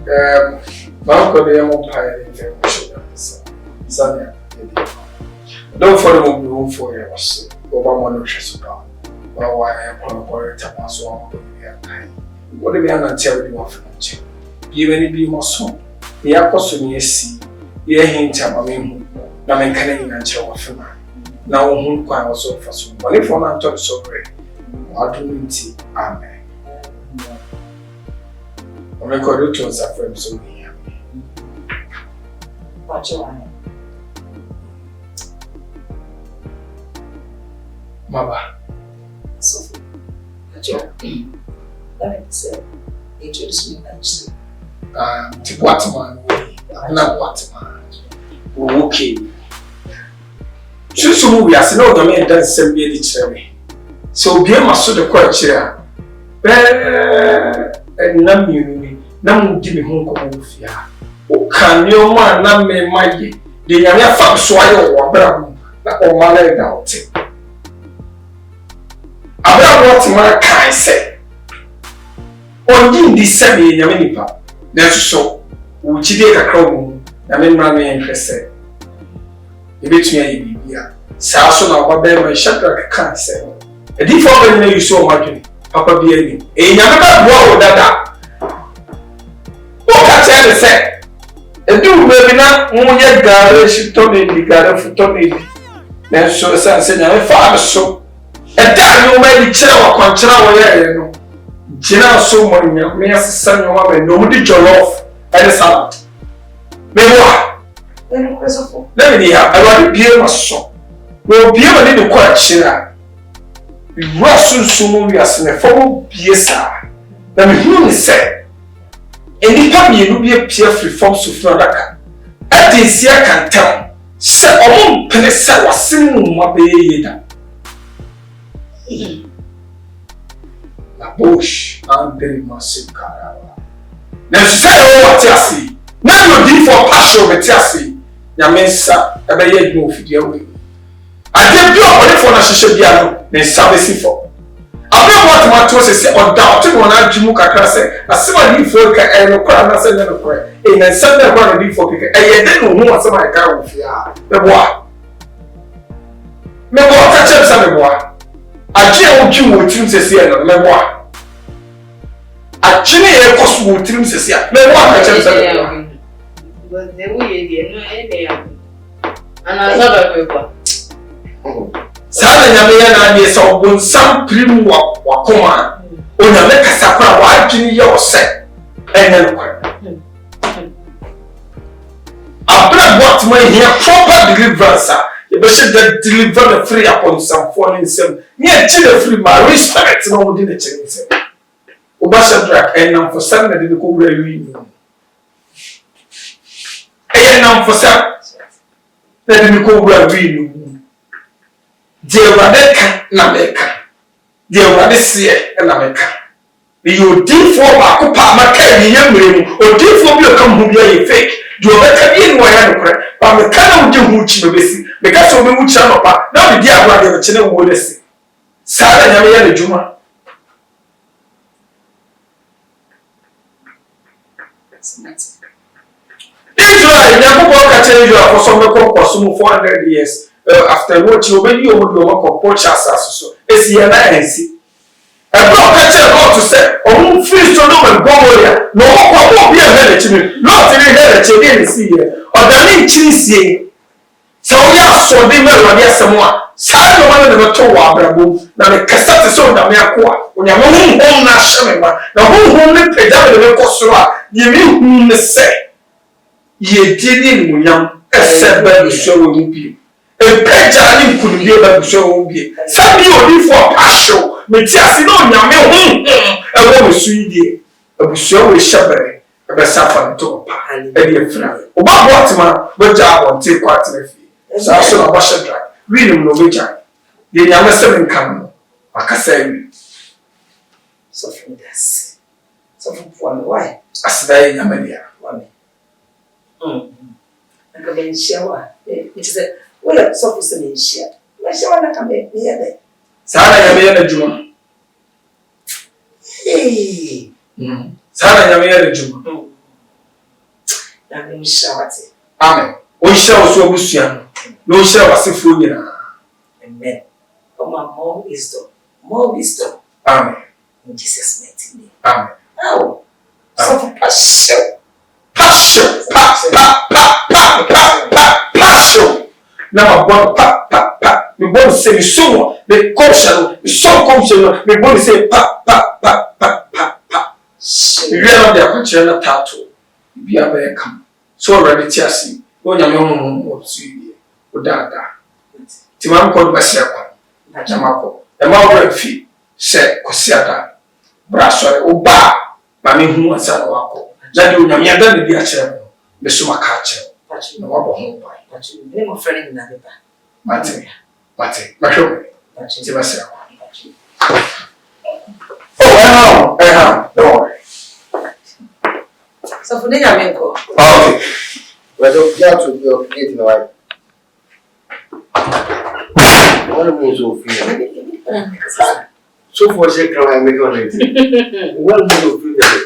Malcolm, I am on fire in Sanya. Don't follow me home for your was over one of us. Well, why I am on a tapas what do we not tell you of it? Even if you must home, the apostle see, ye hint of me, Naman Canadian and Chow of man. Now, whom I was so for some money for not talk so great. I do see, amen. I record to us a friend so near. What you want? Mama. So, what you want? Let me say, introduce me next. To what man? Not what man. Okay. Since we are seeing all the men that send me the cherry. So, be a master the quite chair. And none you none give me home come with ya. O can you man not me mighty? The young fat swallow or brown, or my leg out. About what my kind say. On in this semi in Yaminipa, that's so. Which did a crow, I mean, my interest. If it's me, yeah. Sasso, now, but my shadrach can't say. A default when you saw my Papa be a never blow that. What I tell you, say, and do maybe not more yet garage, Tony, the garden for Tony. Then so said, I father so. And that you may be chair or control, Gina so money, me as a son, your woman, nobody jollof, and a salad. Maybe what? Let me hear, I want to be my son. We'll be able to do quite chair. Russell soon we are seeing a formal PSR. Now, who say, and if you will be a peer free form to Florida, at this year can tell, say, oh, Penessa was singing my baby. La bush, and very massive car. Now, say, oh, what you see. Now you did for passion with Yassi, Yamensa, a baby move your way. I gave you a money for Nashisha, then service for. I don't want my toes to say, or doubt when I Jimuka say, a similar folk and a crown, I said, no prayer. And then send them one of you for people. And yet, they don't know what's my car with you. The boy. Me boy, catch up some boy. I can't you with him to say, no, me boy. I can't cost with him to say, me boy, catch up some boy. But the way they are, and I thought of it. Sada nyame na de so bon sam prim wa koma o nyame kasa kwa wa adwini ye o se enel kwa abra what my here proper deliverance e be she that deliver the free upon some falling sem me chi the free my respect no wodi the chi sem o ba shadrack enam for sam na de ko wura wi enam for sam na de ko wura wi Jewadeka na meka. Jewadesiye na meka. You did for Makupa Maka, Yamrim, or did for you come who be fake. You better in where but the kind of Jimuchi Bessie, because of me which are not, now the dear brother of China would say. Sada Yamia Juma. Israel, Yakuba change for some consume 400 years. After what you will be able to work on Portugal, so it's the alliance. A block to say, oh, free to know and go here. No, what be a village, not in a village again, see here, or the name cheesy. So, yes, so they will have someone. Sad one of the two Abraham, now the cassette is on the Mako, when you're home, not showing one. Now, who only paid down the Kosura, you mean whom they say. Ye didn't young, except by the show will be. A preacher could be able to show me. Some you for passion, but just no yammy, a woman sweet, a show with shepherd, a besafan to a dear friend. About what man, but I won't take quite a fee. So I saw a washer dry, reading no which I. The young seven come, like I say. So from this. So from one why? I said, Yamalia, one. I come in shower, which is a well, so for some share. My shower come in here. Sada Yamia Juma. Hey, Sada Yamia Juma. Mishawati. Amen. O shall so busian. No shall was a fool. Amen. Oh, more wisdom. More wisdom. Amen. In Jesus' mighty name. Amen. Oh, so for passion. Passion. Passion. Now, pa. We want to say so. The caution. The song caution. We want to say pa. We are not there. We are not tattoo. We are very calm. So already chasing. When you know Udada. Timam called Basiaco. Najamako. The more fee. Said Cosiada. Braswell. Oba. Mammy who was at Wako. That you have done the chair. The Suma catcher. No one home by. But you name of friend in another. Mate. Masho. Timasa. Oh, don't worry. So for the Yamenko. Okay. Well, you have to be creating a wife. What do you mean so feel? So for sake of I make on it. What do you feel that?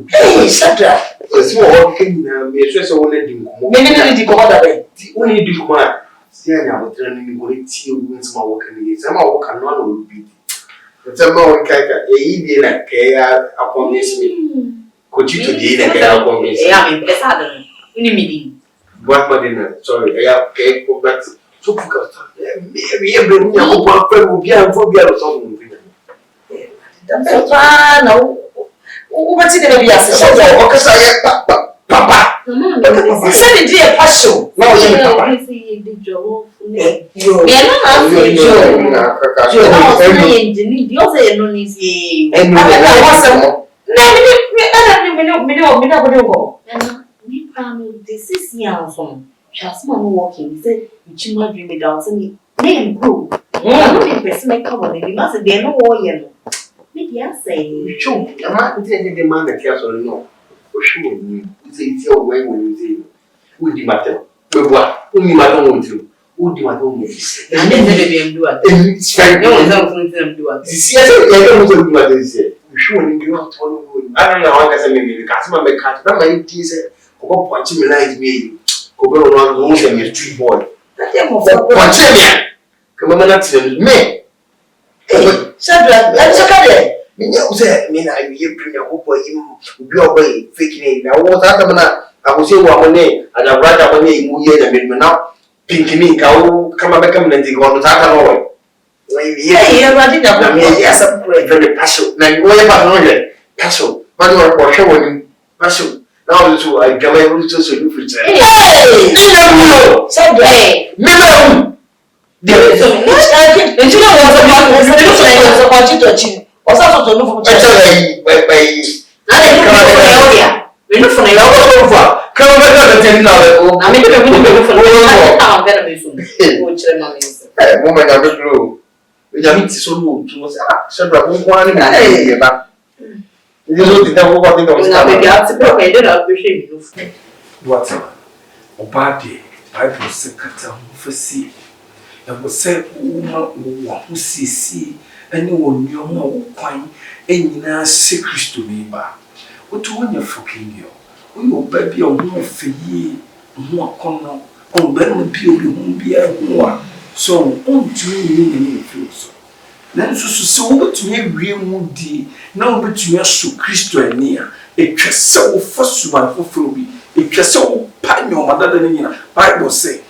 Hey, Sandra. It's more okay now. Me stress on the dinkum. Maybe the commander. The only dinkum. See, I have training going to wins my work and yes, I'm a work and one will be. It's a more like a evening at care upon this me. Could you today in a care upon me? I am in meeting. What for dinner? Sorry, I have cake for that. So, maybe every one will be a phobia or something. No. What's in the baby? Papa. Send it to a passion. No, this is young from Chasman walking. He said, you might dream it down. Send me name group. I don't think person may come on it. You must be no warrior. Maybe I say, you choke. I'm not telling the man that cares or no. For sure, it's your way when you say, who the matter? What? Only my own to. Who do I own? And then they do it. It's fine. No one's not going to do it. See, I don't know what they say. You sure when you are told, I don't know how I can make a customer make cut. Not my teaser. Go punching me like me. Go on who's a street boy. Punching me. Come on, that's me. Hey, Sandra, let's look at it. Me, I hear Premier Hooper, you be away, faking it. Now, what happened? I was saying, one name, and I write up a name, who year and now, pinky, come back and take on that alone. Yeah, I think yes, I'm very passion. Now, whatever, passion. But you are showing passion. Now, I come and so you for say, hey, Sandra, Miller. You know what about you to achieve? What's up to look for? I look for a come over and tell now. I mean, I'm better be soon. Woman, I'm blue. We are meeting so good. Sandra, one about. You know, the devil got into What? Obadi, Bible secretary for see. And was said, who see anyone young wine, and now say Christo neighbor. What to win your fucking you? We will baby or more for ye, more corner, on Ben Peel, won't be a war. So, on dreaming any feel. Then so what to me real moody, now but you are so Christo near. It was so first one for Philby. It was so pine your mother than you. Bible say,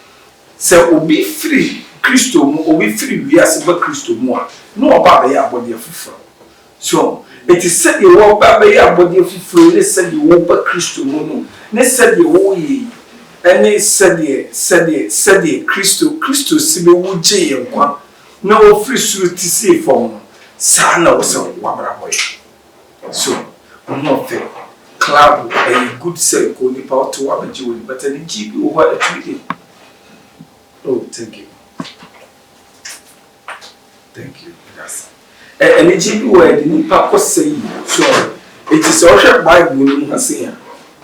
will be free. Christo or we free we as about Christo more. No about the body of fufu. So it is said you walk by the body of fufu, they said you walk by Christo mono. They said you wo ye. And they said Christo sibe wo je yankwa. No free suit to see from Sana was a wabra boy. So I'm not fair. Club a good circle in power to Wabaji, but an GB over a treaty. Oh, thank you. Thank you. Yes. And the GB word in Papa say, so it is also by William Hassia.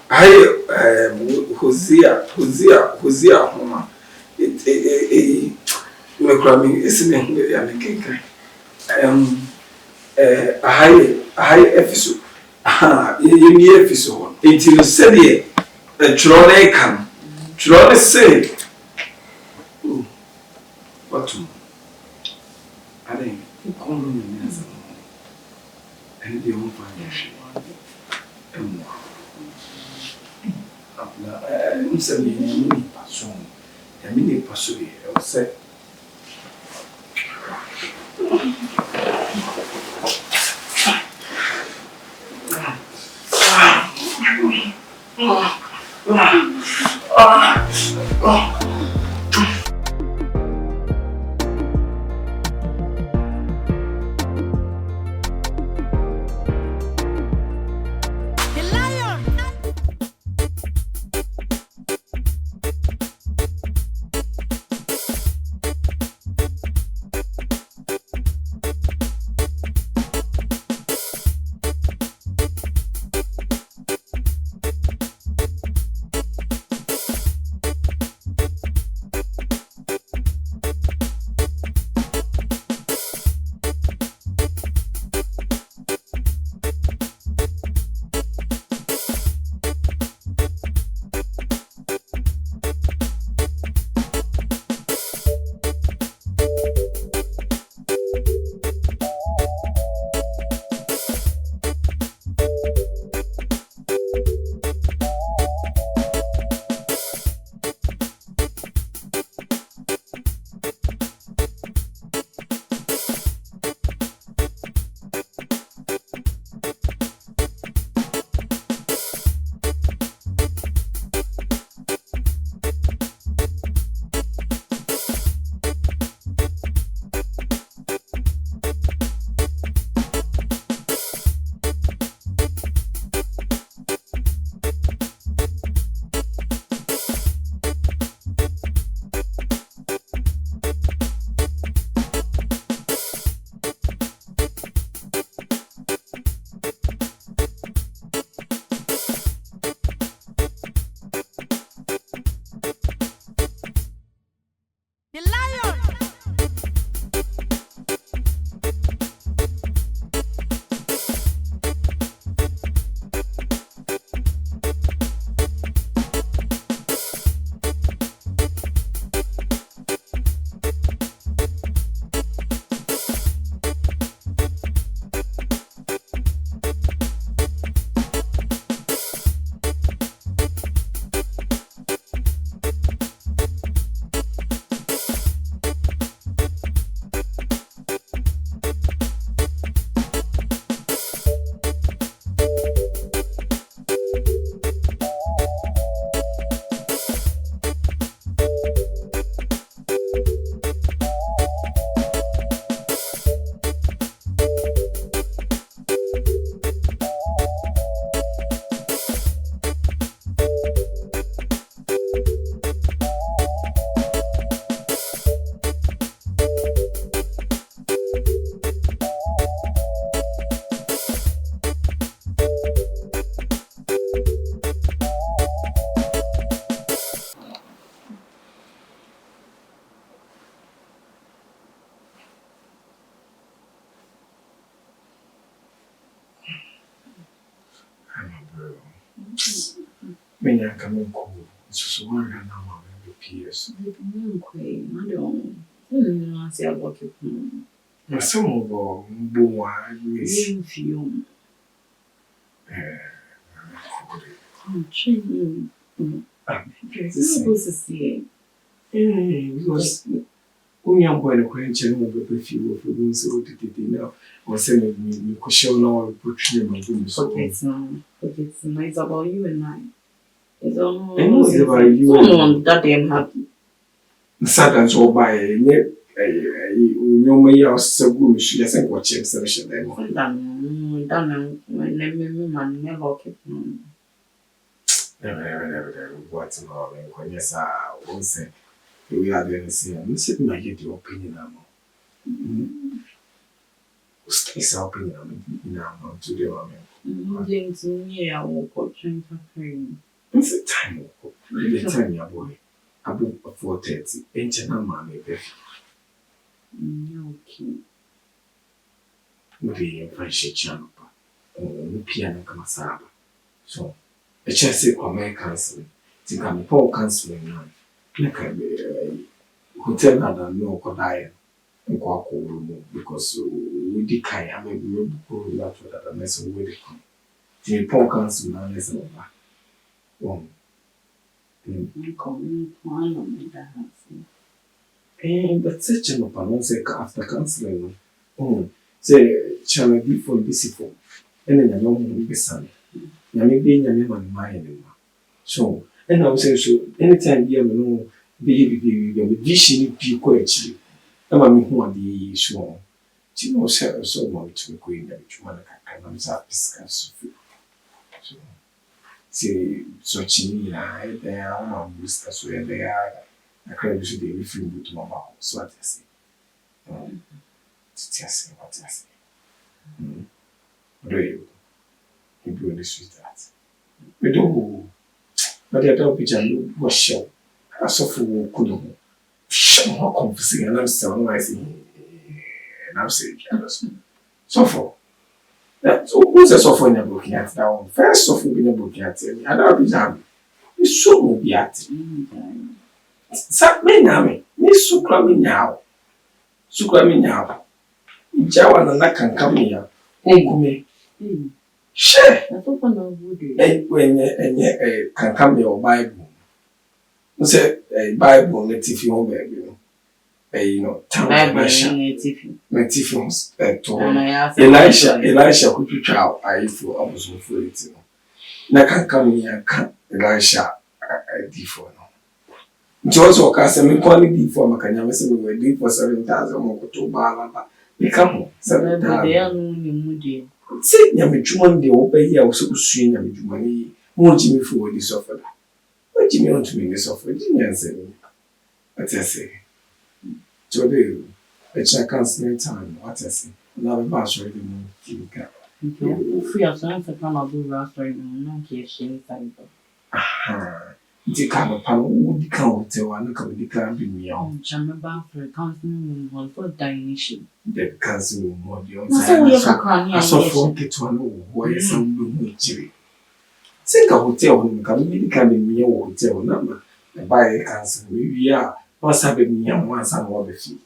I Hosea, Homa. It isn't a high episode. You episode. Until you said it, Churone can. Churone say. What? I think you call me as and they won't find your shit. I'm saying, person. I mean, a person. I say. When you're coming cool, it's just one and a half years. I don't see a work. Some of our boy is Fume. Because when you're going to question the few of the ones who did it now, or sending me question or put my goodness. It's about you and I. It's all it's about you and that damn happy. Sadness or by no way else so good, she doesn't watch him selection them. Done, my name, never kept. Never, what's wrong? When yes, I won't say we are doing the same. I'm sitting my get your opinion. What's our opinion now to the James, yeah, I will go train for cream. It's a time. The time, your boy. About 4:30. Ain't your mammy, Becky. Okay. Maybe a French channel. Piano come saba. So, a chance for my counseling. Think I'm poor counseling now. Like I hotel and no kodaya. Because we decay, I mean, we go that for that, and that's where they come. The poor council now is over. One. But such an opinion say after counseling. Say, shall I be for this for? And then I know who be son. Yammy being a name on my anymore. So, and I was saying, so anytime you know, be vision, be quite. Ama me hu ade issue on. Ti no so mo to go in that you want to am za discuss. So so chini na there o discuss so there I credit should be free to mama so what I say. What I say. Do you do this with that? We do. But I don't be jan go show. Asofu kudu. How confusing and I'm still and I'm saying so for that who's a software in a booking at that one first software in a booking at me and I'll be jam it's so will be at me now me so cramming now Jawan and that can come here me share when can come your Bible. Say a Bible native home baby, you know, town native Elisha could child I for almost for it. Na can come here, can't Elisha I D4 no. Just walk as a quality for Macanya, we were deep for 7,000 more to Bala. We come 7,000. Say, Yamichuan, the open here was so soon, Yamichumani, more Jimmy for this offer. What do you want to mean this offer? Didn't you answer me? What I say? So do a check counseling time. What I say? Now the boss already moved to the car. Free of time for plan of the last story, no question. Aha. The car of panel would become to one of the car be me on. Chamber for counseling one for dining. The council more the So we have a crown here. I saw 40 to know where some room chili. Think a hotel when come in the me hotel number. The buy a council. We are what's happening here once and what the fee.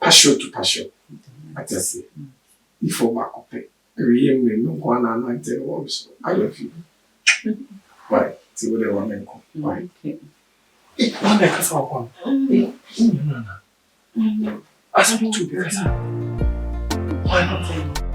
Passion to passion. I just say. Before back up pay. Real me no one and tell also. I love you. Why? See what they want to come. Why? One like us all one. I said to because why not?